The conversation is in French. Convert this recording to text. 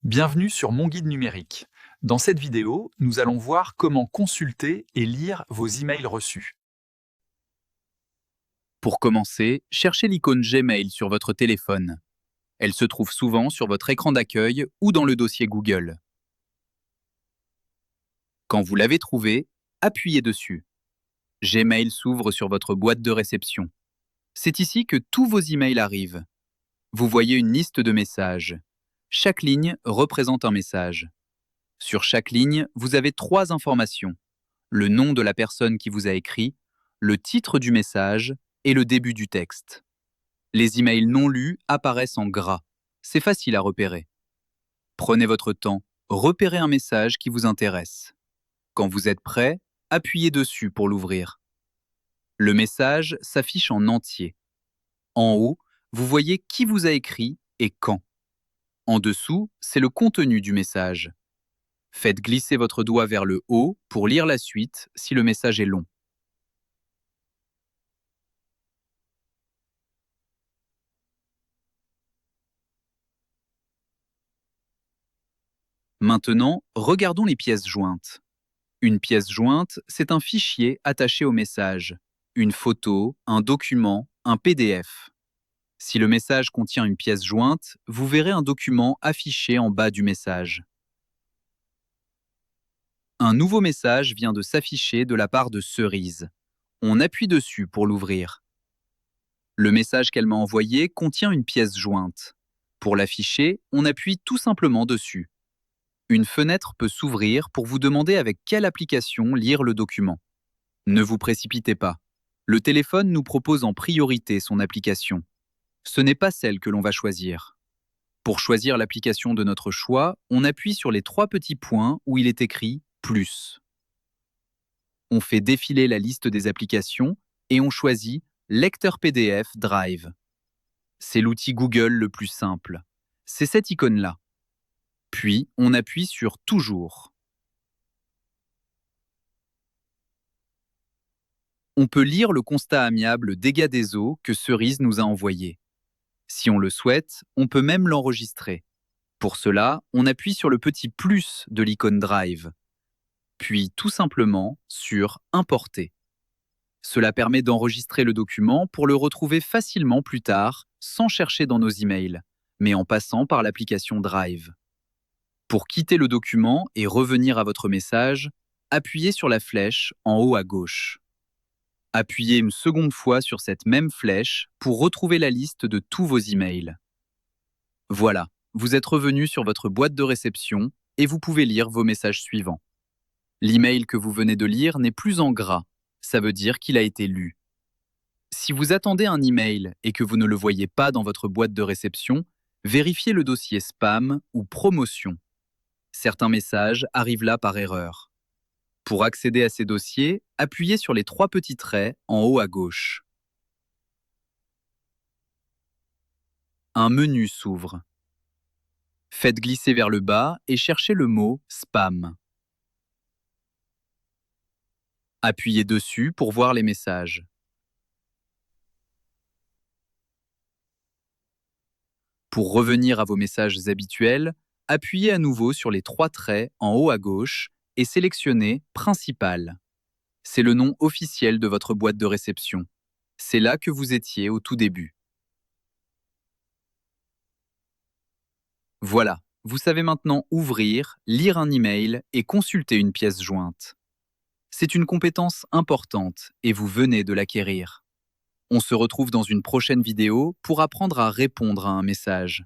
Bienvenue sur Mon Guide numérique. Dans cette vidéo, nous allons voir comment consulter et lire vos emails reçus. Pour commencer, cherchez l'icône Gmail sur votre téléphone. Elle se trouve souvent sur votre écran d'accueil ou dans le dossier Google. Quand vous l'avez trouvée, appuyez dessus. Gmail s'ouvre sur votre boîte de réception. C'est ici que tous vos emails arrivent. Vous voyez une liste de messages. Chaque ligne représente un message. Sur chaque ligne, vous avez 3 informations. Le nom de la personne qui vous a écrit, le titre du message et le début du texte. Les emails non lus apparaissent en gras. C'est facile à repérer. Prenez votre temps, repérez un message qui vous intéresse. Quand vous êtes prêt, appuyez dessus pour l'ouvrir. Le message s'affiche en entier. En haut, vous voyez qui vous a écrit et quand. En dessous, c'est le contenu du message. Faites glisser votre doigt vers le haut pour lire la suite si le message est long. Maintenant, regardons les pièces jointes. Une pièce jointe, c'est un fichier attaché au message. Une photo, un document, un PDF. Si le message contient une pièce jointe, vous verrez un document affiché en bas du message. Un nouveau message vient de s'afficher de la part de Cerise. On appuie dessus pour l'ouvrir. Le message qu'elle m'a envoyé contient une pièce jointe. Pour l'afficher, on appuie tout simplement dessus. Une fenêtre peut s'ouvrir pour vous demander avec quelle application lire le document. Ne vous précipitez pas. Le téléphone nous propose en priorité son application. Ce n'est pas celle que l'on va choisir. Pour choisir l'application de notre choix, on appuie sur les 3 petits points où il est écrit « Plus ». On fait défiler la liste des applications et on choisit « Lecteur PDF Drive ». C'est l'outil Google le plus simple. C'est cette icône-là. Puis, on appuie sur « Toujours ». On peut lire le constat amiable dégâts des eaux que Cerise nous a envoyé. Si on le souhaite, on peut même l'enregistrer. Pour cela, on appuie sur le petit plus de l'icône Drive, puis tout simplement sur Importer. Cela permet d'enregistrer le document pour le retrouver facilement plus tard, sans chercher dans nos emails, mais en passant par l'application Drive. Pour quitter le document et revenir à votre message, appuyez sur la flèche en haut à gauche. Appuyez une seconde fois sur cette même flèche pour retrouver la liste de tous vos emails. Voilà, vous êtes revenu sur votre boîte de réception et vous pouvez lire vos messages suivants. L'email que vous venez de lire n'est plus en gras, ça veut dire qu'il a été lu. Si vous attendez un email et que vous ne le voyez pas dans votre boîte de réception, vérifiez le dossier spam ou promotion. Certains messages arrivent là par erreur. Pour accéder à ces dossiers, appuyez sur les 3 petits traits en haut à gauche. Un menu s'ouvre. Faites glisser vers le bas et cherchez le mot « Spam ». Appuyez dessus pour voir les messages. Pour revenir à vos messages habituels, appuyez à nouveau sur les 3 traits en haut à gauche et sélectionnez « Principal ». C'est le nom officiel de votre boîte de réception. C'est là que vous étiez au tout début. Voilà, vous savez maintenant ouvrir, lire un email et consulter une pièce jointe. C'est une compétence importante et vous venez de l'acquérir. On se retrouve dans une prochaine vidéo pour apprendre à répondre à un message.